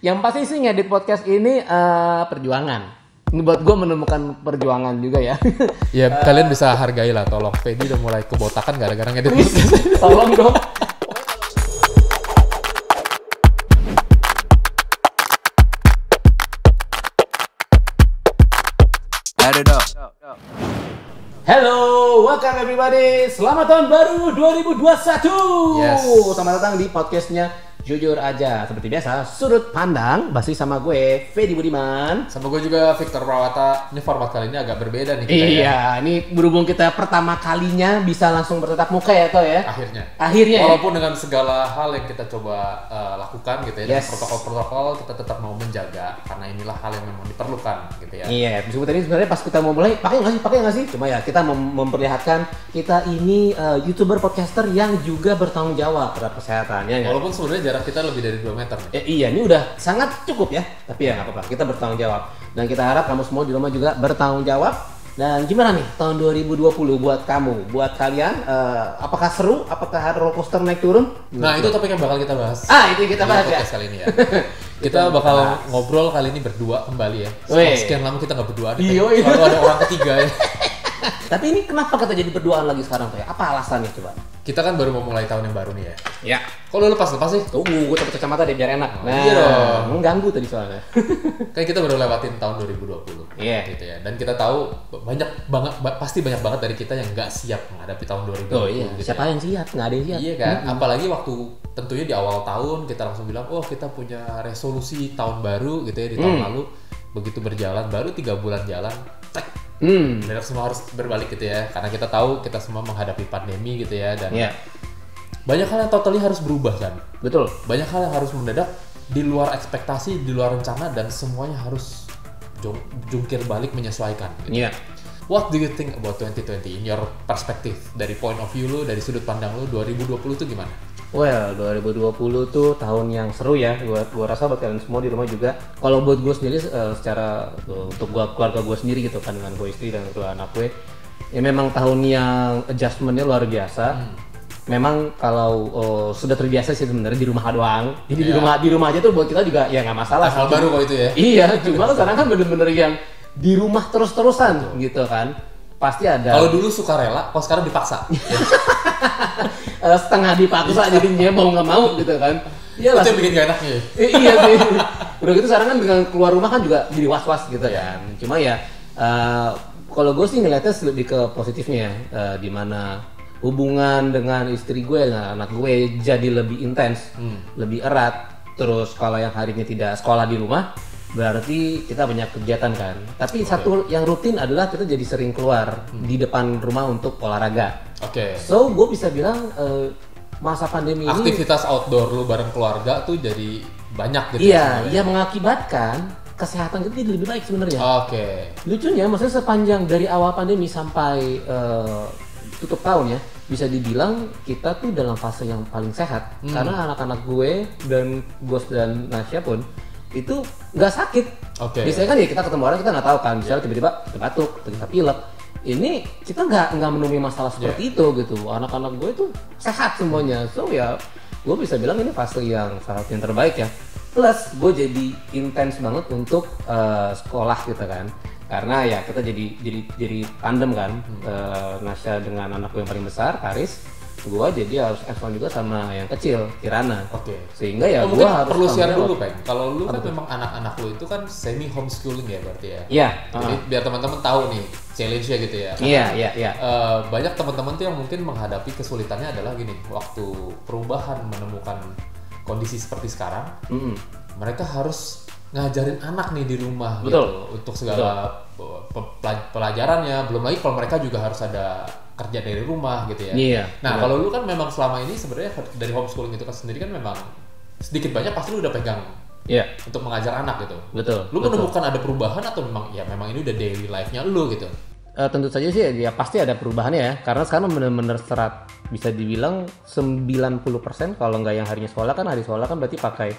Yang pasti sih ngedit podcast ini perjuangan. Ini buat gue menemukan perjuangan juga ya. Ya kalian bisa hargai lah, tolong. Fedi udah mulai kebotakan gara-gara ngedit podcast. Tolong dong. Hello, welcome everybody. Selamat tahun baru 2021. Yes. Selamat datang di podcastnya Jujur Aja. Seperti biasa, sudut pandang masih sama gue, Fedi Budiman. Sama gue juga Victor Prawata. Ini format kali ini agak berbeda nih kita Iya, ini berhubung kita pertama kalinya bisa langsung bertatap muka ya, Toh ya. Akhirnya. Walaupun dengan segala hal yang kita coba lakukan gitu ya, Yes. dengan protokol-protokol kita tetap mau menjaga karena inilah hal yang memang diperlukan gitu ya. Iya, meskipun tadi sebenarnya pas kita mau mulai pakai nggak sih? Cuma ya kita memperlihatkan kita ini YouTuber podcaster yang juga bertanggung jawab terhadap kesehatan ya. Walaupun sebenarnya jarak kita lebih dari 2 meter nih. Iya, ini udah sangat cukup ya. Tapi ya nggak apa-apa, kita bertanggung jawab. Dan kita harap kamu semua di rumah juga bertanggung jawab. Dan gimana nih tahun 2020 buat kamu, buat kalian? Apakah seru? Apakah roller coaster naik turun? Nah, itu topik yang bakal kita bahas. Itu yang kita bahas ya. Podcast kali ini ya. Kita bakal ngobrol kali ini berdua kembali ya. Weh. Sekian lama kita nggak berdua. Iya. Lalu ada orang ketiga ya. Tapi ini kenapa kita jadi berduaan lagi sekarang tuh ya? Apa alasannya coba? Kita kan baru mau mulai tahun yang baru nih ya. Ya. Kok lu lepas sih? Tunggu, gue pakai kacamata deh biar enak. Oh, iya dong. Mengganggu tadi soalnya. Kan kita baru lewatin tahun 2020. Iya. Gitu ya. Dan kita tahu pasti banyak banget dari kita yang nggak siap menghadapi tahun 2020. Oh iya, gitu siapa ya. yang siap? Nggak ada yang siap. Iya kan? Apalagi waktu tentunya di awal tahun kita langsung bilang, oh kita punya resolusi tahun baru gitu ya di tahun lalu. Begitu berjalan, baru 3 bulan jalan, tek. Dan semua harus berbalik gitu ya. Karena kita tahu kita semua menghadapi pandemi gitu ya. Dan banyak hal yang totally harus berubah kan. Betul. Banyak hal yang harus mendadak di luar ekspektasi, di luar rencana, dan semuanya harus jungkir balik menyesuaikan gitu. Iya. What do you think about 2020 in your perspective? Dari point of view lu, dari sudut pandang lu, 2020 itu gimana? Well, 2020 tuh tahun yang seru ya. Gua rasa buat kalian semua di rumah juga. Kalau buat gue sendiri secara untuk keluarga gue sendiri gitu kan, dengan gue istri dan kedua anak gue, ya memang tahun yang adjustmentnya luar biasa. Memang kalau sudah terbiasa sih sebenarnya di rumah doang. Jadi di rumah aja tuh buat kita juga ya nggak masalah. Hal baru kok itu ya. Iya, cuma sekarang kan bener-bener yang di rumah terus-terusan gitu kan. Pasti ada. Kalau dulu suka rela, kok sekarang dipaksa. Setengah dipaksa jadinya mau nggak mau gitu kan. Iyalah. Itu yang bikin gak enaknya ya? Iya sih. Udah gitu sekarang kan dengan keluar rumah kan juga jadi was-was gitu kan. Cuma ya kalau gue sih ngeliatnya lebih ke positifnya di mana hubungan dengan istri gue dengan anak gue jadi lebih intens, lebih erat. Terus kalau yang hari ini tidak sekolah di rumah, berarti kita banyak kegiatan kan. Tapi satu yang rutin adalah kita jadi sering keluar di depan rumah untuk olahraga. So gue bisa bilang masa pandemi ini aktivitas outdoor lu bareng keluarga tuh jadi banyak gitu. Iya, yang mengakibatkan kesehatan kita jadi lebih baik sebenarnya. Lucunya, maksudnya sepanjang dari awal pandemi sampai tutup tahun ya, bisa dibilang kita tuh dalam fase yang paling sehat. Karena anak-anak gue dan Gos dan Nasya pun itu nggak sakit. Biasanya kan ya kita ketemu orang kita nggak tahu kan, misalnya tiba-tiba kita batuk, kita pilek. Ini kita nggak menemui masalah seperti itu gitu. Anak-anak gue tuh sehat semuanya. So ya, gue bisa bilang ini fase yang salah satu yang terbaik ya. Plus gue jadi intens banget untuk sekolah gitu kan. Karena ya kita jadi tandem kan. Nasya dengan anak gue yang paling besar, Karis. Gue jadi harus hands-on juga sama yang kecil, Kirana. Sehingga ya gue harus perlu share dulu, Peng. Kalau lu kan memang anak-anak lu itu kan semi homeschooling ya berarti ya. Iya. Jadi biar teman-teman tahu nih challenge-nya gitu ya. Iya. Banyak teman-teman tuh yang mungkin menghadapi kesulitannya adalah gini, waktu perubahan menemukan kondisi seperti sekarang, mereka harus ngajarin anak nih di rumah. Betul. Gitu untuk segala pelajarannya. Belum lagi kalau mereka juga harus ada kerja dari rumah gitu ya. Iya. Nah, kalau lu kan memang selama ini sebenarnya dari homeschooling itu kan sendiri kan memang sedikit banyak pasti lu udah pegang untuk mengajar anak gitu. Betul. Lu menemukan ada perubahan atau memang ini udah daily life-nya lu gitu? Tentu saja sih ya pasti ada perubahannya ya. Karena sekarang benar-benar bisa dibilang 90% kalau nggak yang harinya sekolah kan, hari sekolah kan berarti pakai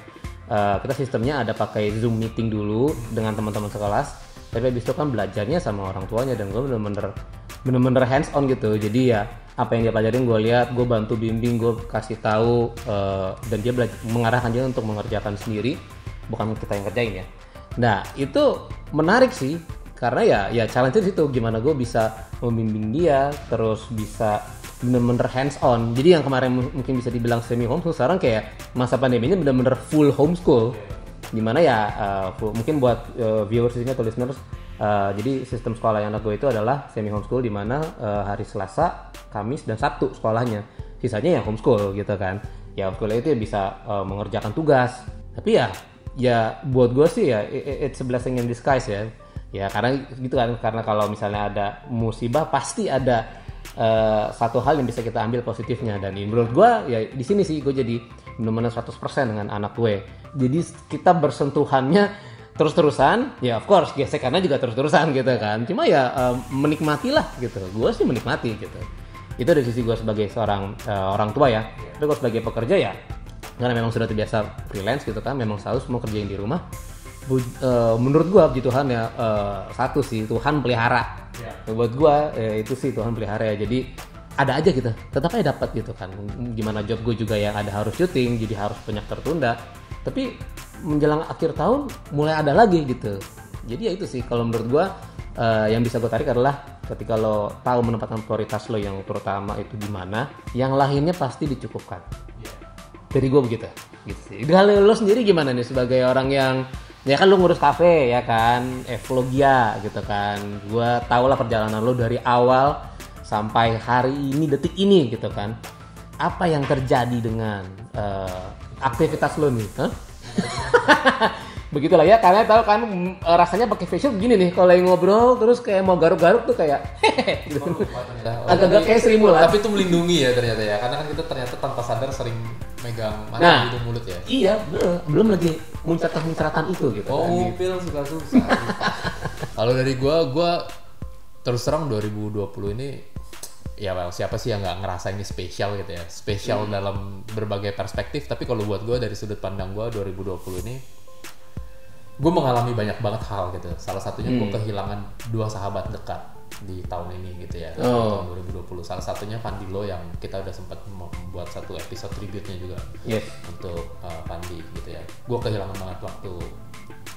kita sistemnya ada pakai Zoom meeting dulu dengan teman-teman sekelas. Tapi habis itu kan belajarnya sama orang tuanya dan gue bener-bener hands on gitu. Jadi ya apa yang dia pelajarin gue lihat, gue bantu bimbing, gue kasih tahu dan dia mengarahkan dia untuk mengerjakan sendiri. bukan kita yang kerjain ya. Nah itu menarik sih, karena ya challenge di situ, gimana gue bisa membimbing dia, terus bisa bener-bener hands on. Jadi yang kemarin mungkin bisa dibilang semi homeschool, sekarang kayak masa pandemi ini bener-bener full homeschool. Dimana ya mungkin buat viewers ini atau listeners, jadi sistem sekolah yang anak gue itu adalah semi homeschool, dimana hari Selasa, Kamis, dan Sabtu sekolahnya, sisanya ya homeschool gitu kan. Ya homeschool itu ya bisa mengerjakan tugas, tapi ya buat gue sih ya it's a blessing in disguise ya karena gitu kan, karena kalau misalnya ada musibah pasti ada satu hal yang bisa kita ambil positifnya, dan menurut gue ya di sini sih gue jadi benar-benar 100% dengan anak gue. Jadi kita bersentuhannya terus-terusan, ya of course gesekannya juga terus-terusan gitu kan, cuma ya menikmatilah gitu, gue sih menikmati gitu. Itu dari sisi gue sebagai seorang orang tua ya. Tapi gue sebagai pekerja ya, karena memang sudah terbiasa freelance gitu kan, memang selalu semua kerjain di rumah. Menurut gue puji Tuhan ya, satu sih Tuhan pelihara. Buat gue itu sih Tuhan pelihara ya. Jadi ada aja gitu, tetap aja dapat gitu kan. Gimana job gue juga yang ada harus syuting, jadi harus banyak tertunda. Tapi menjelang akhir tahun mulai ada lagi gitu. Jadi ya itu sih kalau menurut gue yang bisa gue tarik adalah ketika lo tahu menempatkan prioritas lo yang terutama itu di mana, yang lainnya pasti dicukupkan. Dari gue begitu gitu sih. Kalau lo sendiri gimana nih sebagai orang yang ya kan lo ngurus kafe ya kan, Vlogia gitu kan. Gue tau lah perjalanan lo dari awal sampai hari ini, detik ini gitu kan. Apa yang terjadi dengan aktivitas lo nih? Begitulah ya, karena tahu kan rasanya pakai facial begini nih, kalau lagi ngobrol terus kayak mau garuk-garuk tuh kayak gitu. Agak-agak kayak Sri Mulat. Tapi itu melindungi ya ternyata ya, karena kan kita ternyata tanpa sadar sering megang mata gitu mulut ya. Iya, belum lagi muncrat-muncratan itu gitu. Oh, ngupil susah-susah. Kalau dari gua terus terang 2020 ini ya siapa sih yang nggak ngerasa ini spesial gitu ya, spesial dalam berbagai perspektif. Tapi kalau buat gua dari sudut pandang gua 2020 ini gue mengalami banyak banget hal gitu. Salah satunya gue kehilangan 2 sahabat dekat di tahun ini gitu ya, tahun 2020. Salah satunya Pandilo yang kita udah sempat membuat satu episode tribute-nya juga untuk Pandi gitu ya. Gue kehilangan banget waktu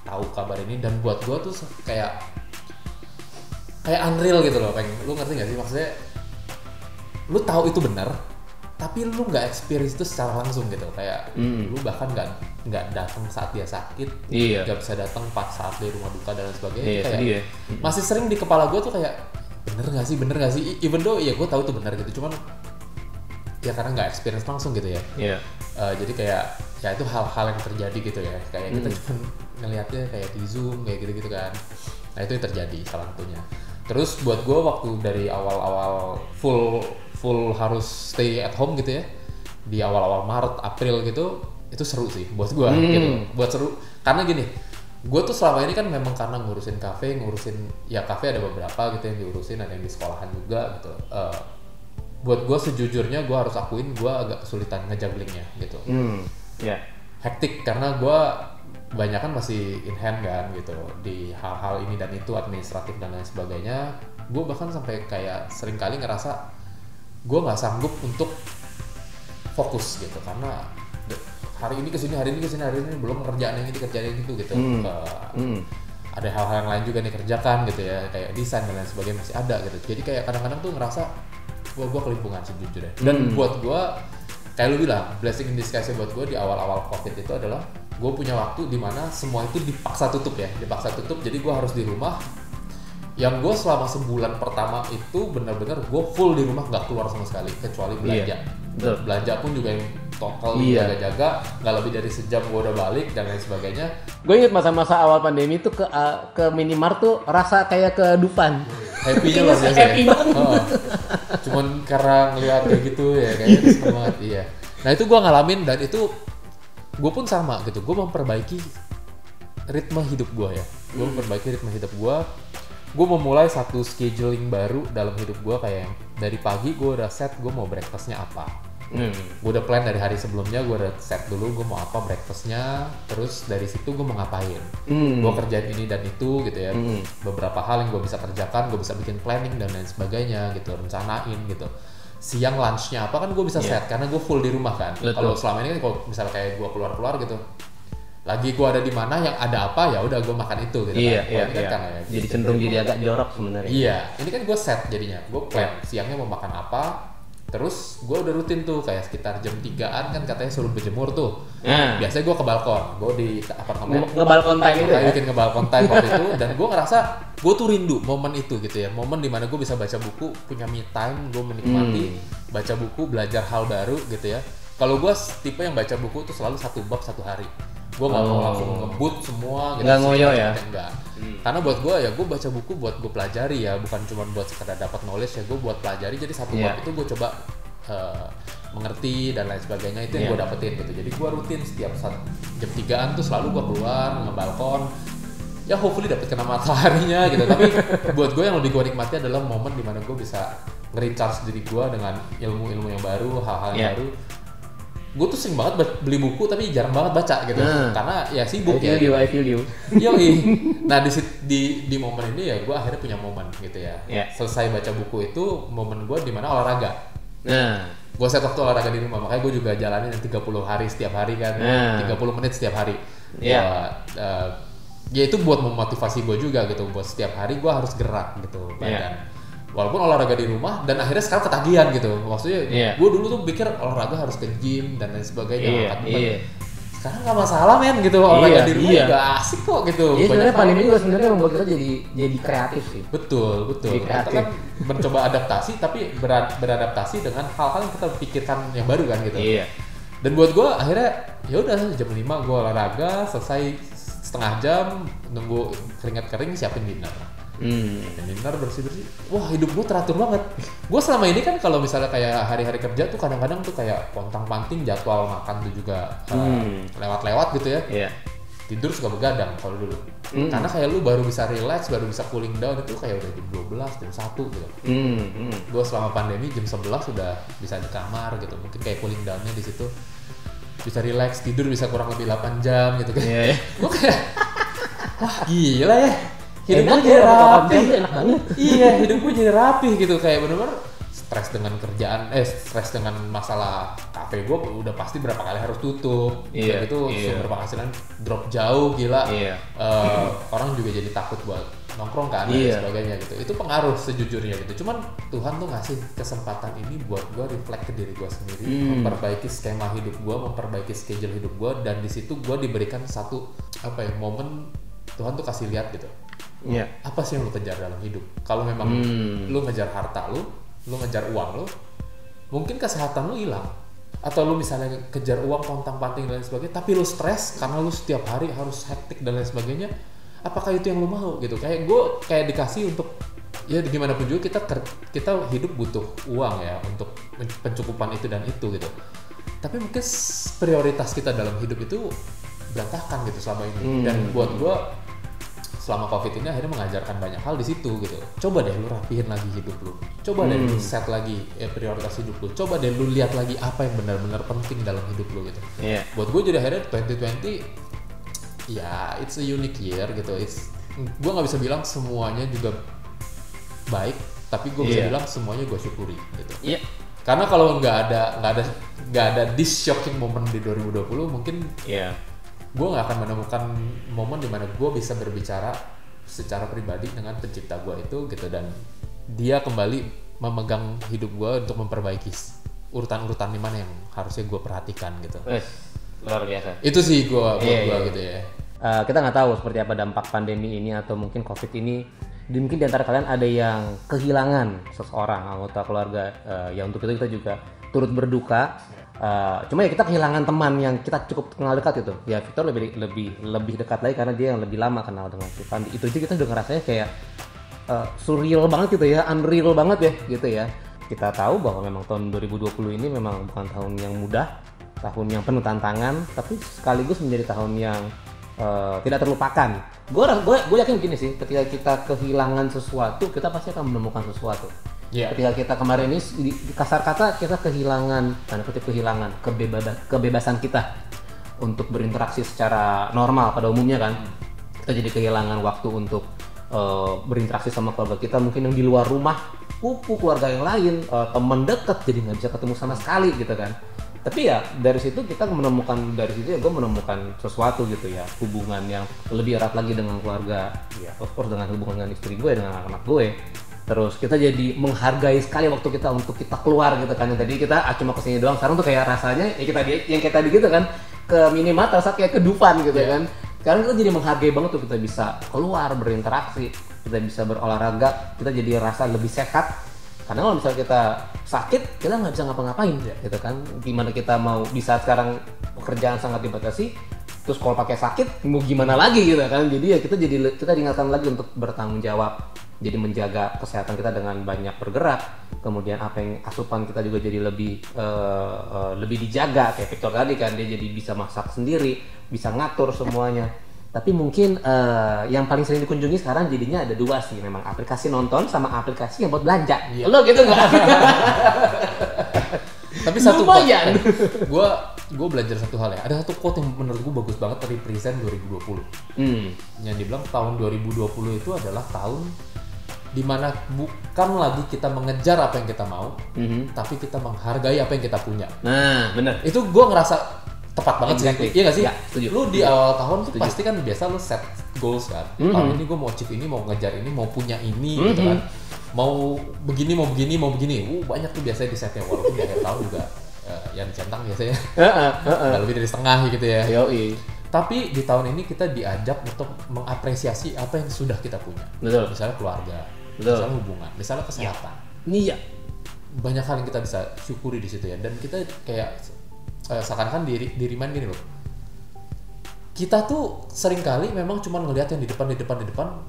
tahu kabar ini, dan buat gue tuh kayak unreal gitu loh. Lu ngerti gak sih maksudnya? Lu tahu itu benar, tapi lu nggak experience itu secara langsung gitu, kayak lu bahkan nggak datang saat dia sakit, nggak bisa datang pas saat di rumah duka dan sebagainya. Kayak masih sering di kepala gue tuh kayak bener nggak sih, even though ya gue tahu itu benar gitu, cuman ya karena nggak experience langsung gitu ya. Jadi kayak ya itu hal-hal yang terjadi gitu ya, kayak kita cuma ngelihatnya kayak di Zoom kayak gitu kan. Nah itu yang terjadi salah satunya. Terus buat gue waktu dari awal-awal full harus stay at home gitu ya, di awal-awal Maret, April gitu, itu seru sih buat gue gitu. Buat seru, karena gini, gue tuh selama ini kan memang karena ngurusin kafe ya kafe ada beberapa gitu yang diurusin, ada yang di sekolahan juga gitu. Buat gue sejujurnya gue harus akuin gue agak kesulitan ngejugglingnya gitu. Hektik karena gue kebanyakan masih in hand kan gitu di hal-hal ini dan itu, administratif dan lain sebagainya. Gue bahkan sampai kayak sering kali ngerasa gue nggak sanggup untuk fokus gitu, karena hari ini kesini belum kerjaan yang itu gitu. Ada hal-hal yang lain juga nih kerjakan gitu ya, kayak desain dan lain sebagainya masih ada gitu. Jadi kayak kadang-kadang tuh ngerasa gue kelimpungan sejujurnya. Dan buat gue kayak lu bilang, blessing in disguise buat gue di awal-awal COVID itu adalah gue punya waktu di mana semua itu dipaksa tutup. Jadi gue harus di rumah. Yang gue selama sebulan pertama itu benar-benar gue full di rumah, nggak keluar sama sekali kecuali belanja. Belanja pun juga yang total jaga-jaga, nggak lebih dari sejam gue udah balik dan lain sebagainya. Gue inget masa-masa awal pandemi itu ke minimart tuh rasa kayak ke Dufan. Happy-nya luar biasa ya. Cuman karena ngeliat kayak gitu ya, kayaknya seneng banget. Iya. Nah itu gue ngalamin, dan itu gue pun sama gitu. Gue memperbaiki ritme hidup gue ya. Gue memulai satu scheduling baru dalam hidup gue, kayak dari pagi gue udah set gue mau breakfastnya apa. Gue udah plan dari hari sebelumnya, gue udah set dulu gue mau apa breakfastnya, terus dari situ gue mau ngapain. Gue kerjain ini dan itu gitu ya. Beberapa hal yang gue bisa kerjakan, gue bisa bikin planning dan lain sebagainya gitu, rencanain gitu. Siang lunchnya apa kan gue bisa set karena gue full di rumah kan. Kalau selama ini kalau misalnya kayak gue keluar gitu, lagi gue ada di mana yang ada apa ya udah gue makan itu gitu iya, kan. Iya. Kan, ya, jadi cenderung jadi agak jorok sebenarnya. Iya, ini kan gue set jadinya, gue plan siangnya mau makan apa, terus gue udah rutin tuh kayak sekitar jam 3-an kan katanya suruh berjemur tuh. Biasanya gue ke balkon, gue di apartemen ngebalkon time itu ya? Bikin ngebalkon time waktu itu, dan gue ngerasa gue tuh rindu momen itu gitu ya, momen dimana gue bisa baca buku, punya me time, gue menikmati baca buku, belajar hal baru gitu ya. Kalau gue tipe yang baca buku tuh selalu 1 bab 1 hari. Gue nggak mau langsung ngebut semua gitu. Nggak ngoyo ya? Enggak. Karena buat gue ya gue baca buku buat gue pelajari ya, bukan cuma buat sekedar dapat knowledge ya, gue buat pelajari. Jadi 1 bab itu gue coba mengerti dan lain sebagainya, itu yang gue dapetin gitu. Jadi gue rutin setiap saat jam 3-an tuh selalu gue keluar ngebalkon. Ya hopefully dapet kena mataharinya gitu. Tapi buat gue yang lebih gue nikmati adalah momen dimana gue bisa nge-recharge diri gue dengan ilmu-ilmu yang baru, hal-hal yang baru. Gue tuh sering banget beli buku tapi jarang banget baca gitu, karena ya sibuk I feel you. Yoi. Nah di momen ini ya gue akhirnya punya momen gitu ya. Selesai baca buku itu momen gue di mana olahraga. Gue set waktu olahraga di rumah, makanya gue juga jalanin 30 hari setiap hari kan, 30 menit setiap hari. Ya itu buat memotivasi gue juga gitu, buat setiap hari gue harus gerak gitu badan. Walaupun olahraga di rumah, dan akhirnya sekarang ketagihan gitu. Maksudnya gue dulu tuh pikir olahraga harus ke gym dan lain sebagainya. Sekarang nggak masalah men gitu, olahraga di rumah juga asik kok gitu. Iya, sebenarnya pandemi juga sebenarnya membuat kita jadi kreatif sih. Betul. Kita kan mencoba adaptasi, tapi beradaptasi dengan hal-hal yang kita pikirkan yang baru kan gitu. Dan buat gue akhirnya ya udah jam 5 gue olahraga, selesai setengah jam nunggu keringat kering, siapin dinner. Dinner bersih-bersih, wah hidup gue teratur banget. Gue selama ini kan kalau misalnya kayak hari-hari kerja tuh kadang-kadang tuh kayak pontang-panting jadwal makan tuh juga lewat-lewat gitu ya. Tidur suka begadang kalau dulu. Karena kayak lu baru bisa relax, baru bisa cooling down itu kayak udah jam 12, jam 1 gitu. Gue selama pandemi jam 11 sudah bisa di kamar gitu. Mungkin kayak cooling downnya di situ bisa relax, tidur bisa kurang lebih 8 jam gitu kan. Gue kayak wah gila ya. Hidup gue jadi rapi, enak banget. Iya, hidup gue jadi rapi gitu, kayak bener-bener stres dengan kerjaan, stres dengan masalah kafe gue udah pasti berapa kali harus tutup, gitu sumber penghasilan drop jauh gila, orang juga jadi takut buat nongkrong kan dan sebagainya gitu. Itu pengaruh sejujurnya gitu. Cuman Tuhan tuh ngasih kesempatan ini buat gue reflect ke diri gue sendiri, memperbaiki skema hidup gue, memperbaiki schedule hidup gue, dan di situ gue diberikan satu momen Tuhan tuh kasih lihat gitu. Apa sih yang lu kejar dalam hidup? Kalau memang lu ngejar harta lu ngejar uang lu, mungkin kesehatan lu hilang. Atau lu misalnya kejar uang pontang-panting dan lain sebagainya, tapi lu stres karena lu setiap hari harus hektik dan lain sebagainya. Apakah itu yang lu mau gitu? Kayak gue dikasih untuk ya gimana pun juga kita hidup butuh uang ya untuk pencukupan itu dan itu gitu. Tapi mungkin prioritas kita dalam hidup itu berantakan gitu selama ini. Dan buat gue selama COVID ini akhirnya mengajarkan banyak hal di situ gitu. Coba deh lu rapihin lagi hidup lu. Coba deh lu set lagi prioritas hidup lu. Coba deh lu lihat lagi apa yang benar-benar penting dalam hidup lu gitu. Buat gue jadi akhirnya 2020 ya it's a unique year gitu. Gue nggak bisa bilang semuanya juga baik, tapi gue bisa bilang semuanya gue syukuri gitu. Karena kalau nggak ada this shocking moment di 2020 mungkin gue nggak akan menemukan momen dimana gue bisa berbicara secara pribadi dengan pencipta gue itu gitu, dan dia kembali memegang hidup gue untuk memperbaiki urutan-urutan di mana yang harusnya gue perhatikan gitu. Luar biasa. Itu sih gue gitu ya. Kita nggak tahu seperti apa dampak pandemi ini atau mungkin COVID ini. Mungkin di antara kalian ada yang kehilangan seseorang anggota keluarga. Ya untuk itu kita juga turut berduka. Cuma ya kita kehilangan teman yang kita cukup kenal dekat itu. Ya Victor lebih dekat lagi karena dia yang lebih lama kenal dengan Tuhan. Itu aja kita udah ngerasanya kayak surreal banget gitu ya, unreal banget ya gitu ya. Kita tahu bahwa memang tahun 2020 ini memang bukan tahun yang mudah, tahun yang penuh tantangan, tapi sekaligus menjadi tahun yang tidak terlupakan. Gue yakin begini sih, ketika kita kehilangan sesuatu, kita pasti akan menemukan sesuatu. Ketika kita kemarin ini di kasar kata kita kehilangan kebebasan kita untuk berinteraksi secara normal pada umumnya kan. Kita jadi kehilangan waktu untuk berinteraksi sama keluarga kita mungkin yang di luar rumah, keluarga yang lain, teman dekat jadi nggak bisa ketemu sama sekali gitu kan. Tapi ya dari situ gue menemukan sesuatu gitu ya, hubungan yang lebih erat lagi dengan keluarga, ya of course dengan hubungan dengan istri gue, dengan anak-anak gue. Terus kita jadi menghargai sekali waktu kita untuk kita keluar gitu kan. Yang tadi kita cuma kesini doang, sekarang tuh kayak rasanya ya kita yang kayak tadi gitu kan, ke minimarket saat kayak ke Dufan gitu kan. Sekarang kita jadi menghargai banget tuh, kita bisa keluar berinteraksi, kita bisa berolahraga, kita jadi rasa lebih sehat. Karena kalau misalnya kita sakit, kita nggak bisa ngapa-ngapain, gitu kan? Gimana kita mau, di saat sekarang pekerjaan sangat dibatasi, terus kalau pakai sakit, mau gimana lagi gitu kan? Jadi ya kita diingatkan lagi untuk bertanggung jawab, jadi menjaga kesehatan kita dengan banyak bergerak. Kemudian asupan kita juga jadi lebih dijaga, kayak Victor tadi kan, dia jadi bisa masak sendiri, bisa ngatur semuanya. Tapi mungkin yang paling sering dikunjungi sekarang jadinya ada 2 sih, memang aplikasi nonton sama aplikasi yang buat belanja. Iya. Lo gitu nggak? Tapi satu lumayan. Gue belajar satu hal ya. Ada satu quote yang menurut gue bagus banget dari Present 2020. Yang dibilang tahun 2020 itu adalah tahun dimana bukan lagi kita mengejar apa yang kita mau, tapi kita menghargai apa yang kita punya. Nah, benar. Itu gue ngerasa tepat banget sih, iya nggak sih? Ya, setuju. Lu di awal tahun tuh pasti kan biasa lu set goals kan. Tahun ini gue mau achieve ini, mau ngejar ini, mau punya ini, gitu kan. Mau begini. Banyak tuh biasanya di setnya, walaupun di akhir tahun juga yang dicentang biasanya nggak lebih dari setengah gitu ya. Yoi. Tapi di tahun ini kita diajak untuk mengapresiasi apa yang sudah kita punya. Betul. Misalnya keluarga, misalnya hubungan, misalnya kesehatan. Iya. Banyak hal yang kita bisa syukuri di situ ya. Dan kita kayak seakan-akan di-remind gini loh. Kita tuh seringkali memang cuma ngelihat yang di depan,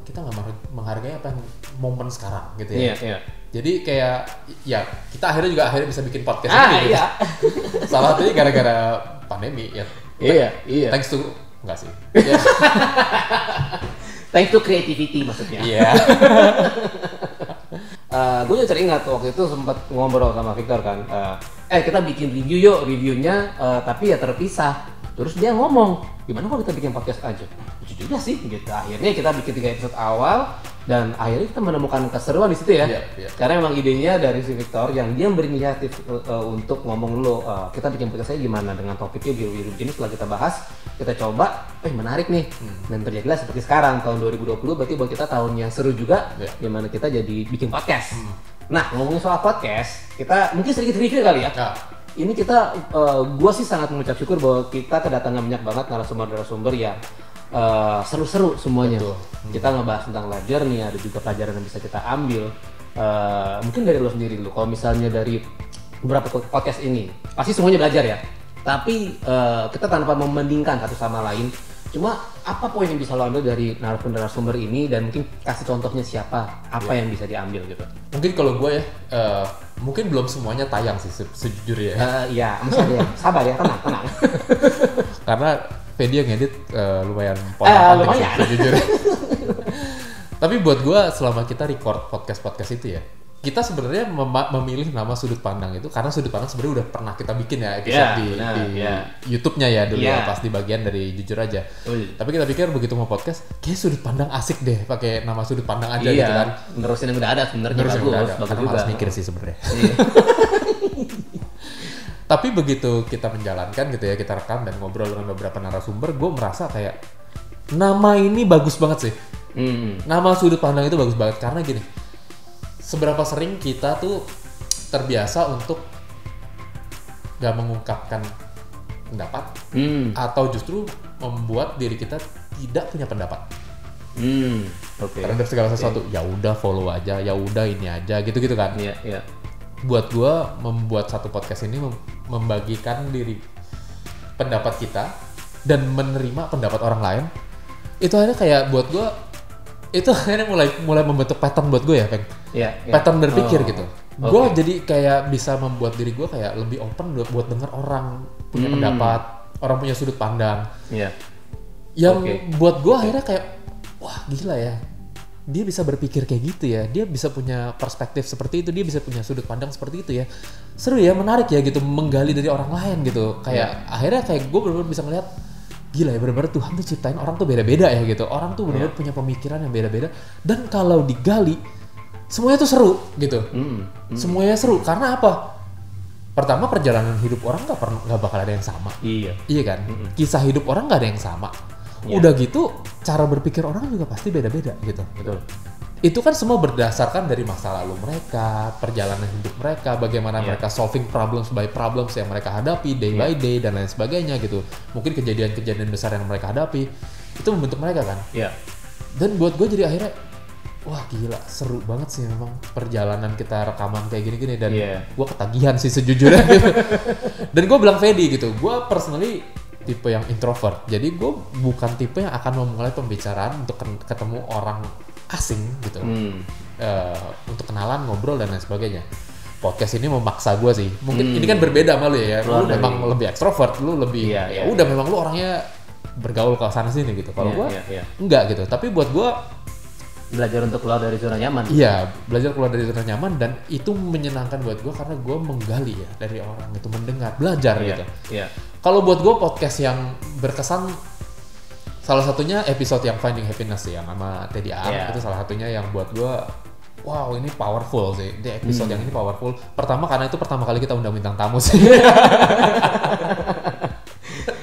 kita nggak menghargai apa yang momen sekarang gitu ya. Iya. Jadi kayak ya kita akhirnya bisa bikin podcast ini. Iya. Salah satunya gara-gara pandemi ya. Iya. Thanks to enggak sih. Thanks to creativity maksudnya. Iya. Gue juga teringat waktu itu sempat ngobrol sama Victor kan. Kita bikin reviewnya tapi ya terpisah. Terus dia ngomong, gimana kalau kita bikin podcast aja? Lucu juga sih gitu. Akhirnya kita bikin 3 episode awal dan akhirnya kita menemukan keseruan di situ ya. Iya. Karena memang idenya dari si Victor yang dia berinisiatif untuk ngomong dulu, kita bikin podcast aja gimana dengan topiknya begini. Setelah kita bahas, kita coba, menarik nih. Dan terjadilah seperti sekarang tahun 2020, berarti buat kita tahun yang seru juga, gimana kita jadi bikin podcast. Nah, ngomongin soal podcast, kita mungkin sedikit review kali ya. Ini kita, gue sih sangat mengucap syukur bahwa kita kedatangan banyak banget narasumber yang seru-seru semuanya. Kita ngebahas tentang life journey, ada juga pelajaran yang bisa kita ambil. Mungkin dari lo sendiri dulu, kalau misalnya dari beberapa podcast ini, pasti semuanya belajar ya. Tapi kita tanpa membandingkan satu sama lain, cuma apa poin yang bisa lo ambil dari narasumber ini dan mungkin kasih contohnya siapa, apa yang bisa diambil gitu. Mungkin kalau gue ya, mungkin belum semuanya tayang sih sejujurnya. Iya, masih ada ya. Sabar ya, tenang. Karena Fedia ngedit lumayan penting sih sejujurnya. Tapi buat gue selama kita record podcast itu ya, kita sebenarnya memilih nama sudut pandang itu karena sudut pandang sebenarnya udah pernah kita bikin ya episode di YouTube-nya ya dulu ya, pas di bagian dari jujur aja. Tapi kita pikir begitu mau podcast, kayak sudut pandang asik deh pakai nama sudut pandang aja gitu kan. Nerusin yang udah ada sebenarnya bagus karena juga. Harus mikir sih sebenarnya. Tapi begitu kita menjalankan gitu ya, kita rekam dan ngobrol dengan beberapa narasumber, gue merasa kayak nama ini bagus banget sih. Nama sudut pandang itu bagus banget karena gini. Seberapa sering kita tuh terbiasa untuk gak mengungkapkan pendapat atau justru membuat diri kita tidak punya pendapat terhadap segala sesuatu. Ya udah follow aja, ya udah ini aja gitu kan. Buat gue membuat satu podcast ini membagikan diri pendapat kita dan menerima pendapat orang lain, itu akhirnya kayak buat gue itu akhirnya mulai membentuk pattern buat gue ya, Peng. Pattern berpikir gitu. Gue jadi kayak bisa membuat diri gue kayak lebih open buat denger orang punya pendapat, orang punya sudut pandang. Yang buat gue akhirnya kayak, wah gila ya, dia bisa berpikir kayak gitu ya, dia bisa punya perspektif seperti itu, dia bisa punya sudut pandang seperti itu ya. Seru ya, menarik ya gitu, menggali dari orang lain gitu. Kayak akhirnya kayak gue benar-benar bisa ngeliat, gila ya, benar-benar Tuhan tuh ciptain orang tuh beda-beda ya gitu. Orang tuh benar-benar punya pemikiran yang beda-beda. Dan kalau digali, semuanya tuh seru gitu. Semuanya seru, karena apa? pertama perjalanan hidup orang nggak bakal ada yang sama. Iya kan. Kisah hidup orang nggak ada yang sama. Udah gitu cara berpikir orang juga pasti beda-beda gitu. Betul. Itu kan semua berdasarkan dari masa lalu mereka, perjalanan hidup mereka, bagaimana mereka solving problems by problems yang mereka hadapi day by day dan lain sebagainya gitu. Mungkin kejadian-kejadian besar yang mereka hadapi itu membentuk mereka kan. Dan buat gue jadi akhirnya wah gila, seru banget sih memang perjalanan kita rekaman kayak gini-gini dan gue ketagihan sih sejujurnya gitu. Dan gue bilang Fedi gitu, gue personally tipe yang introvert, jadi gue bukan tipe yang akan memulai pembicaraan untuk ketemu orang asing gitu, untuk kenalan, ngobrol dan lain sebagainya. Podcast ini memaksa gue sih, mungkin ini kan berbeda sama lu ya, lu memang lebih ekstrovert, lu lebih udah memang lu orangnya bergaul ke sana sini gitu. Kalau gue enggak gitu, tapi buat gue belajar untuk keluar dari zona nyaman. Iya, belajar keluar dari zona nyaman dan itu menyenangkan buat gue karena gue menggali ya dari orang itu, mendengar, belajar gitu. Kalau buat gue podcast yang berkesan, salah satunya episode yang Finding Happiness yang sama Teddy Aang, itu salah satunya yang buat gue wow ini powerful sih. Di episode yang ini powerful. Pertama karena itu pertama kali kita undang bintang tamu sih.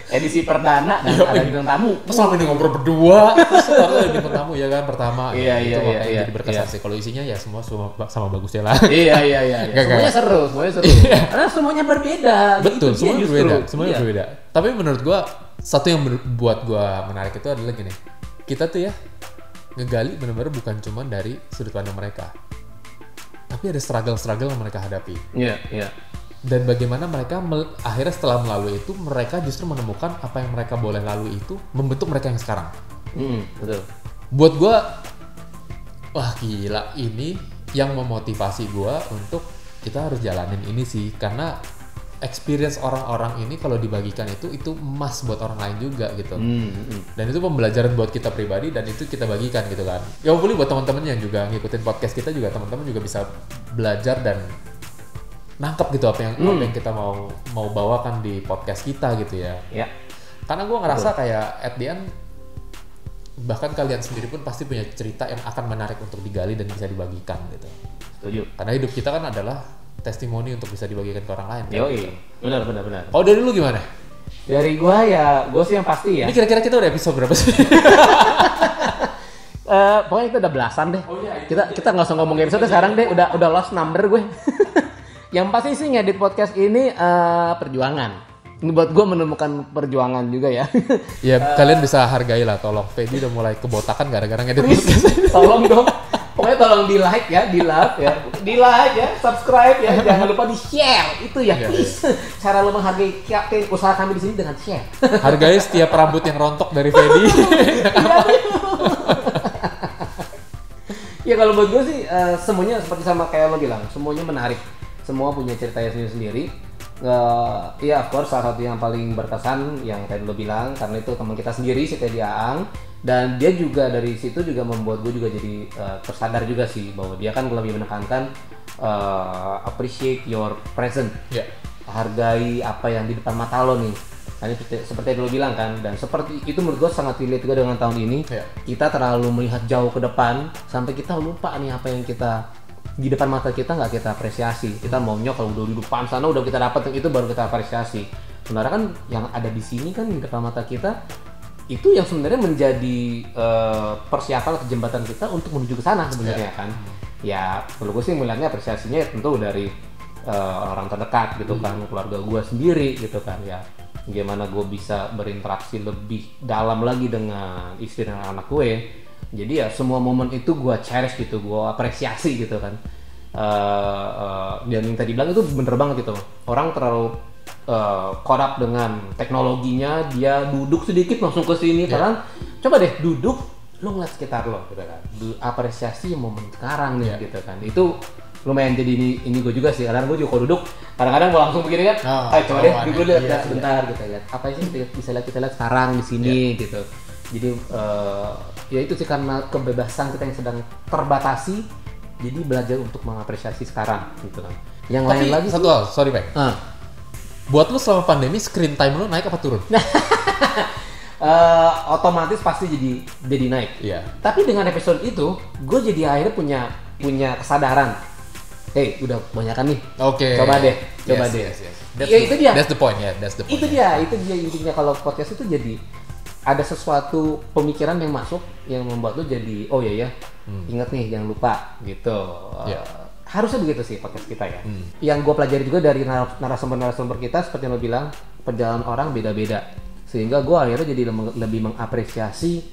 Edisi perdana dan ada bintang tamu. Selama ini ngobrol berdua, terus ada bintang tamu ya kan pertama. Itu makanya jadi berkesan sih. Kalau isinya ya semua sama bagusnya lah. Iya. Semuanya seru. Karena semuanya berbeda. Betul, semuanya berbeda. Tapi menurut gua satu yang buat gua menarik itu adalah gini. Kita tuh ya ngegali benar-benar bukan cuma dari sudut pandang mereka, tapi ada struggle yang mereka hadapi. Iya. Dan bagaimana mereka akhirnya setelah melalui itu mereka justru menemukan apa yang mereka boleh lalui itu membentuk mereka yang sekarang. Betul. Buat gue, wah gila, ini yang memotivasi gue untuk kita harus jalanin ini sih, karena experience orang-orang ini kalau dibagikan itu emas buat orang lain juga gitu. Dan itu pembelajaran buat kita pribadi dan itu kita bagikan gitu kan. Ya hopefully buat teman-teman yang juga ngikutin podcast kita juga, teman-teman juga bisa belajar dan nangkep gitu apa yang kita mau bawakan di podcast kita gitu ya. Karena gue ngerasa kayak at the end bahkan kalian sendiri pun pasti punya cerita yang akan menarik untuk digali dan bisa dibagikan gitu. Setuju. Karena hidup kita kan adalah testimoni untuk bisa dibagikan ke orang lain. Yoi, benar. Oh dari lu gimana? Dari gue sih yang pasti ya. Ini kira-kira kita udah episode berapa sih? Pokoknya kita udah belasan deh. Kita nggak usah ngomong episode sekarang deh. Udah lost number gue. Yang pasti sih ngedit podcast ini perjuangan. Ini buat gue menemukan perjuangan juga ya. Ya kalian bisa hargai lah, tolong. Fedi udah mulai kebotakan gara-gara ngedit podcast. Tolong dong. Pokoknya tolong di like ya, di like ya, subscribe ya, jangan lupa di share itu ya. Cara lo menghargai usaha kami di sini dengan share. Hargai setiap rambut yang rontok dari Fedi. Ya kalau buat gue sih semuanya seperti sama kayak lo bilang, semuanya menarik. Semua punya ceritanya sendiri. Ya of course salah satu yang paling berkesan yang tadi lo bilang, karena itu teman kita sendiri si Teddy Aang, dan dia juga dari situ juga membuat gue juga jadi tersadar juga sih bahwa dia kan lebih menekankan appreciate your present, hargai apa yang di depan mata lo nih. Nah, seperti yang lo bilang kan, dan seperti itu menurut gue sangat relate juga dengan tahun ini. Kita terlalu melihat jauh ke depan sampai kita lupa nih apa yang kita di depan mata kita nggak kita apresiasi. Kita maunya kalau udah di depan sana udah kita dapat itu baru kita apresiasi. Sebenarnya kan yang ada di sini kan di depan mata kita itu yang sebenarnya menjadi persiapan atau jembatan kita untuk menuju ke sana sebenarnya kan. Ya perlu gue sih melihatnya apresiasinya tentu dari orang terdekat gitu kan, keluarga gue sendiri gitu kan ya. Gimana gue bisa berinteraksi lebih dalam lagi dengan istri dan anak gue. Jadi ya semua momen itu gue cherish gitu, gue apresiasi gitu kan. Dan yang tadi bilang itu bener banget gitu. Orang terlalu caught up dengan teknologinya, dia duduk sedikit langsung ke sini. Padahal coba deh duduk, lo ngeliat sekitar lo gitu kan. Apresiasi momen sekarang nih gitu kan. Itu lumayan jadi ini gue juga sih. Kadang gue juga kalau duduk, kadang-kadang gue langsung begini kan. Coba deh duduk lihat sebentar gitu ya. Apa sih kita lihat sekarang di sini gitu. Jadi ya itu sih karena kebebasan kita yang sedang terbatasi, jadi belajar untuk mengapresiasi sekarang gitu kan. Yang tapi lain lagi satu hal, sorry Pak. Buat lu selama pandemi screen time lu naik apa turun? Otomatis pasti jadi naik. Tapi dengan episode itu, gue jadi akhirnya punya kesadaran. udah kebanyakan nih. Oke. Coba deh. Yes. Itu dia. That's the point ya. Itu dia intinya kalau podcast itu jadi ada sesuatu pemikiran yang masuk yang membuat lu jadi ingat nih jangan lupa gitu. Harusnya begitu sih podcast kita ya. Yang gue pelajari juga dari narasumber kita seperti yang lo bilang, perjalanan orang beda-beda. Sehingga gue akhirnya jadi lebih mengapresiasi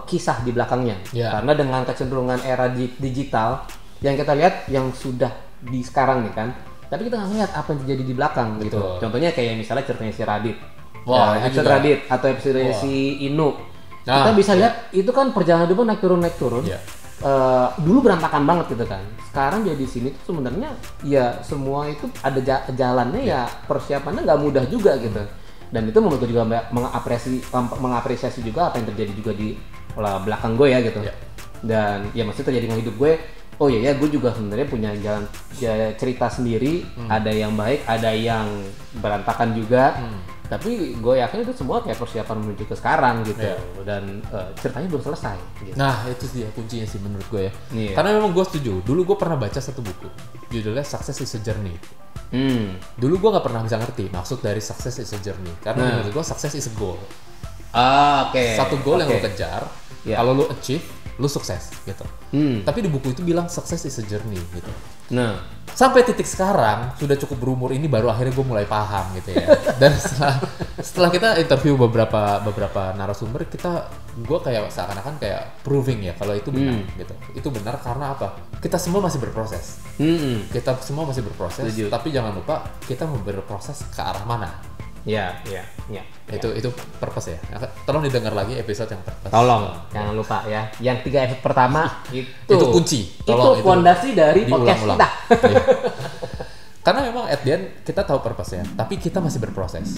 kisah di belakangnya. Karena dengan kecenderungan era digital yang kita lihat yang sudah di sekarang nih kan, tapi kita nggak ngeliat apa yang terjadi di belakang gitu. Contohnya kayak misalnya ceritanya si Radit. Episode Radit atau episode si Inu. Kita bisa lihat itu kan perjalanan hidup naik turun. Dulu berantakan banget gitu kan. Sekarang jadi sini tuh sebenarnya ya semua itu ada jalannya ya persiapannya nggak mudah juga gitu. Dan itu membuat gue juga mengapresiasi juga apa yang terjadi juga di belakang gue ya gitu. Dan ya masih terjadi dengan hidup gue. Gue juga sebenarnya punya jalan cerita sendiri. Ada yang baik, ada yang berantakan juga. Tapi gue yakin itu semua kayak persiapan menuju ke sekarang gitu. Dan ceritanya belum selesai gitu. Nah itu dia kuncinya sih menurut gue ya. Karena memang gue setuju. Dulu gue pernah baca satu buku judulnya Success is a Journey. Dulu gue gak pernah bisa ngerti maksud dari Success is a Journey. Karena menurut gue success is a goal. Satu goal yang lo kejar. Kalau lo achieve, lo sukses gitu. Tapi di buku itu bilang success is a journey gitu. Sampai titik sekarang sudah cukup berumur ini baru akhirnya gue mulai paham gitu ya. Dan setelah kita interview beberapa narasumber, gue kayak seakan-akan kayak proving ya kalau itu benar gitu. Itu benar karena apa? Kita semua masih berproses. Kita semua masih berproses. Tapi jangan lupa kita mau berproses ke arah mana. Itu purpose ya. Tolong didengar lagi episode yang purpose. Tolong, jangan lupa ya. Yang 3 episode pertama itu kunci. Tolong, itu fondasi dari podcast kita. Karena memang at the end kita tahu purpose-nya, tapi kita masih berproses.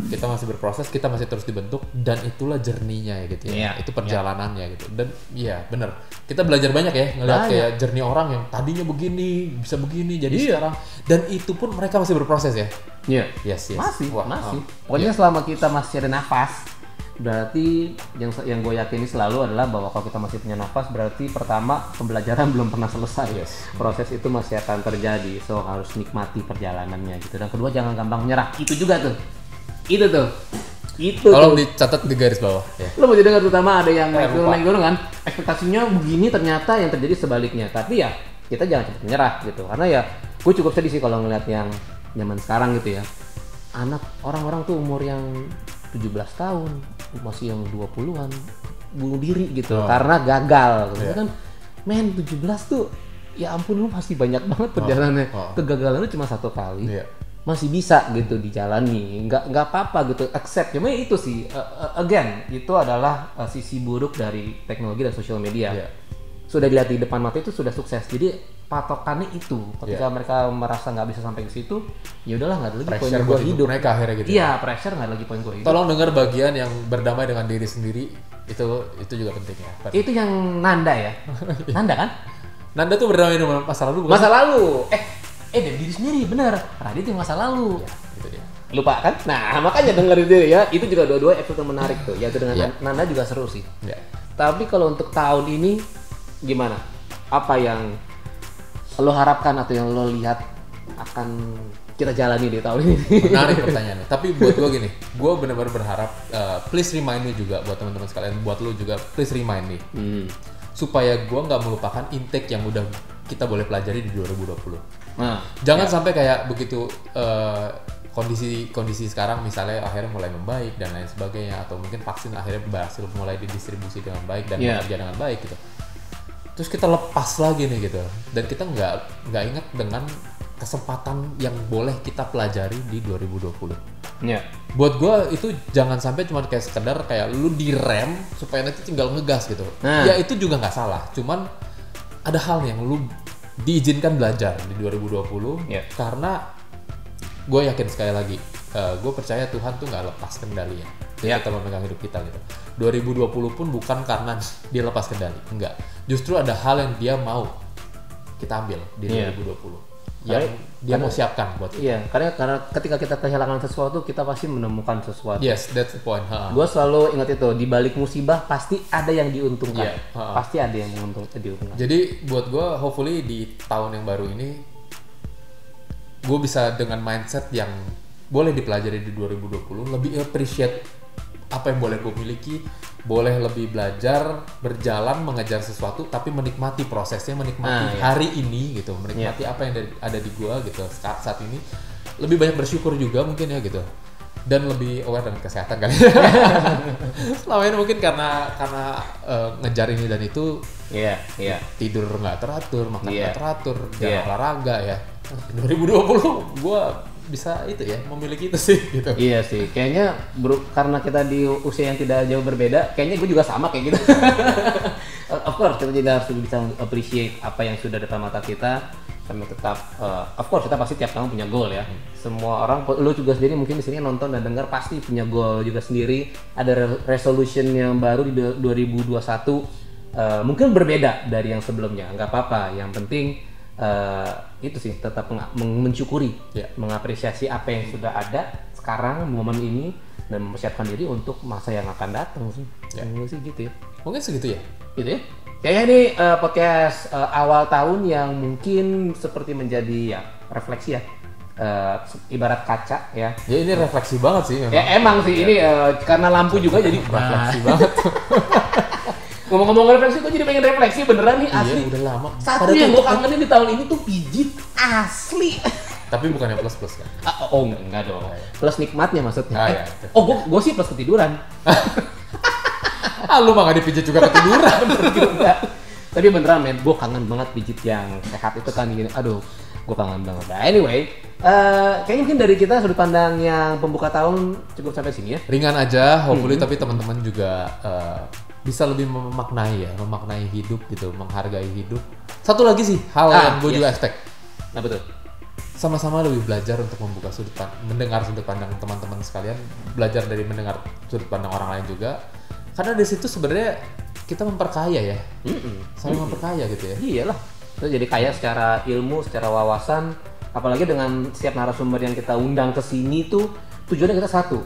Kita masih terus dibentuk dan itulah journey-nya ya gitu ya. Itu perjalanannya gitu. Dan benar. Kita belajar banyak ya ngelihat kayak journey orang yang tadinya begini, bisa begini jadi sekarang, dan itu pun mereka masih berproses ya. Yes. Masih. Pokoknya selama kita masih ada nafas, berarti yang gue yakini selalu adalah bahwa kalau kita masih punya nafas, berarti pertama pembelajaran belum pernah selesai. Proses itu masih akan terjadi, so harus nikmati perjalanannya gitu. Dan kedua jangan gampang menyerah. Itu juga tuh. Tolong dicatat di garis bawah. Lo mau dengar terutama ada yang naik turun kan, ekspektasinya begini ternyata yang terjadi sebaliknya. Tapi ya kita jangan cepat menyerah gitu. Karena ya gue cukup sedih sih kalau ngeliat yang zaman sekarang gitu ya. Anak orang-orang tuh umur yang 17 tahun, masih yang 20-an bunuh diri gitu karena gagal. Kan 17 tuh ya ampun, lu masih banyak banget perjalanannya. Kegagalan lu cuma satu kali. Masih bisa gitu dijalani, nggak apa-apa gitu, accept. Cuma itu sih, again itu adalah sisi buruk dari teknologi dan sosial media. Sudah dilihat di depan mata itu sudah sukses, jadi patokannya itu. Ketika mereka merasa nggak bisa sampai ke situ, ya udahlah nggak ada lagi poin gue hidup. Mereka akhirnya gitu. Pressure nggak ada lagi poin gue hidup. Tolong dengar bagian yang berdamai dengan diri sendiri, itu juga penting ya. Itu yang Nanda ya, Nanda kan? Nanda tuh berdamai dengan masa lalu. Masa lalu. Dari diri sendiri, benar. Radit yang masa lalu. Itu dia. Lupa kan? Nah, makanya dengerin diri ya. Itu juga dua-dua episode yang menarik tuh. Yaitu dengan Nanda juga seru sih. Tapi kalau untuk tahun ini gimana? Apa yang lo harapkan atau yang lo lihat akan kita jalani di tahun ini? Menarik pertanyaannya. Tapi buat gue gini, gue benar-benar berharap please remind me juga buat teman-teman sekalian, buat lo juga please remind me. Supaya gue nggak melupakan intake yang udah kita boleh pelajari di 2020. Jangan sampai kayak begitu kondisi sekarang misalnya akhirnya mulai membaik dan lain sebagainya, atau mungkin vaksin akhirnya berhasil mulai didistribusi dengan baik dan bekerja dengan baik gitu. Terus kita lepas lagi nih gitu, dan kita nggak ingat dengan kesempatan yang boleh kita pelajari di 2020. Buat gue itu jangan sampai cuma kayak sekedar kayak lu direm supaya nanti tinggal ngegas gitu. Ya itu juga nggak salah, cuman ada hal yang lu diizinkan belajar di 2020 karena gue yakin sekali lagi, gue percaya Tuhan tuh nggak lepas kendali ya. Kita memegang hidup kita gitu. 2020 pun bukan karena dia lepas kendali, enggak. Justru ada hal yang dia mau kita ambil di 2020. yang dia mau siapkan buat itu. Iya, karena ketika kita kehilangan sesuatu, kita pasti menemukan sesuatu. Yes, that's the point. Gue selalu ingat itu, di balik musibah pasti ada yang diuntungkan. Pasti ada yang diuntungkan. Jadi buat gue, hopefully di tahun yang baru ini, gue bisa dengan mindset yang boleh dipelajari di 2020, lebih appreciate apa yang boleh gue miliki, boleh lebih belajar, berjalan, mengejar sesuatu, tapi menikmati prosesnya, menikmati hari ini gitu, menikmati apa yang ada di gue gitu saat ini. Lebih banyak bersyukur juga mungkin ya gitu, dan lebih aware dengan kesehatan kali. Selama ini mungkin karena ngejar ini dan itu, tidur nggak teratur, makan nggak teratur, jarang olahraga ya. 2020 gue bisa itu ya, memiliki itu sih gitu. Iya sih, kayaknya karena kita di usia yang tidak jauh berbeda, kayaknya gue juga sama kayak gitu. Of course kita juga harus bisa appreciate apa yang sudah depan mata kita, sambil tetap of course kita pasti tiap tahun punya goal ya. Semua orang, lu juga sendiri mungkin di sini nonton dan dengar pasti punya goal juga sendiri, ada resolution yang baru di 2021, mungkin berbeda dari yang sebelumnya, nggak apa-apa, yang penting itu sih tetap mensyukuri, mengapresiasi apa yang sudah ada sekarang momen ini dan mempersiapkan diri untuk masa yang akan datang sih. Sih gitu ya. Mungkin segitu ya. Gitu ya. Kayaknya ini podcast awal tahun yang mungkin seperti menjadi refleksi ya. Ibarat kaca ya. Ya ini refleksi banget sih memang. Ya emang sih ini karena lampu juga jadi refleksi banget. Ngomong-ngomong refleksi, gue jadi pengen refleksi beneran nih, asli. Iya, udah lama. Satu yang gue kangenin di tahun ini tuh pijit asli. Tapi bukan yang plus kan? Oh enggak dong. Plus nikmatnya maksudnya. Iya. Oh gue sih plus ketiduran. Lu mah gak dipijit juga ketiduran. Bener juga. Tapi beneran men, gue kangen banget pijit yang sehat itu kan gini. Aduh, gue kangen banget. Nah, anyway, kayaknya mungkin dari kita sudut pandang yang pembuka tahun cukup sampai sini ya. Ringan aja, hopefully tapi teman-teman juga bisa lebih memaknai hidup gitu, menghargai hidup. Satu lagi sih hal yang gue juga expect. Nah betul. Sama-sama lebih belajar untuk membuka mendengar sudut pandang teman-teman sekalian, belajar dari mendengar sudut pandang orang lain juga. Karena di situ sebenarnya kita memperkaya ya, saling memperkaya gitu ya. Iyalah, kita jadi kaya secara ilmu, secara wawasan. Apalagi dengan setiap narasumber yang kita undang ke sini tuh tujuannya kita satu,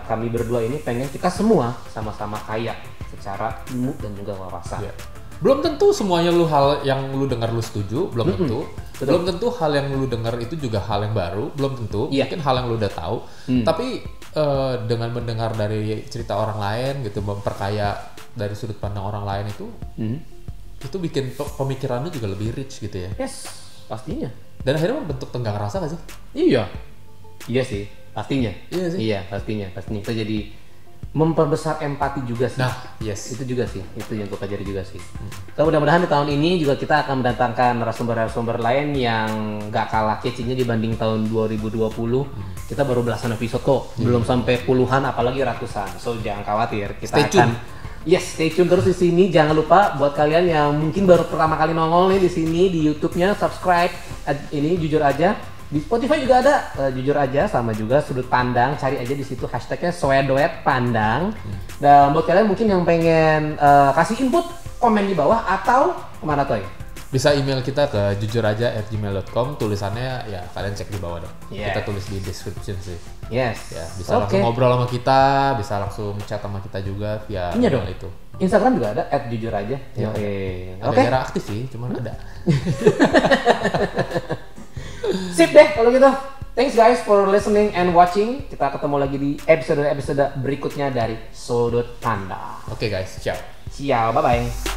kami berdua ini pengen kita semua sama-sama kaya secara ilmu dan juga wawasan. Belum tentu semuanya hal yang lu dengar lu setuju, belum tentu. Betul. Belum tentu hal yang lu dengar itu juga hal yang baru, belum tentu. Mungkin hal yang lu udah tahu. Tapi dengan mendengar dari cerita orang lain gitu, memperkaya dari sudut pandang orang lain itu bikin pemikirannya juga lebih rich gitu ya. Yes, pastinya. Dan akhirnya membentuk tenggang rasa gak sih? Iya sih. Pastinya. Iya sih. Iya, pastinya. Kita jadi memperbesar empati juga sih. Nah, yes. Itu juga sih. Itu yang gue pelajari juga sih. Mudah-mudahan di tahun ini juga kita akan mendatangkan narasumber-narasumber lain yang gak kalah kece-nya dibanding tahun 2020. Kita baru belasan episode kok. Belum sampai puluhan apalagi ratusan. So jangan khawatir. Kita stay tune terus di sini. Jangan lupa buat kalian yang mungkin baru pertama kali nongol nih di sini di YouTube-nya, subscribe ini Jujur Aja. Di Spotify juga ada Jujur Aja, sama juga Sudut Pandang, cari aja di situ hashtagnya #Soedoet Pandang. Dan buat kalian mungkin yang pengen kasih input, komen di bawah atau kemana Toy? Bisa email kita ke jujuraja@gmail.com, tulisannya ya kalian cek di bawah dong. Kita tulis di description sih. Yes. Ya, bisa langsung ngobrol sama kita, bisa langsung chat sama kita juga via email itu. Instagram juga ada @jujuraja. Ada jarang aktif sih, cuman ada. Sip deh kalau gitu. Thanks guys for listening and watching. Kita ketemu lagi di episode berikutnya dari Sudut Pandang. Oke guys, ciao. Ciao, bye-bye.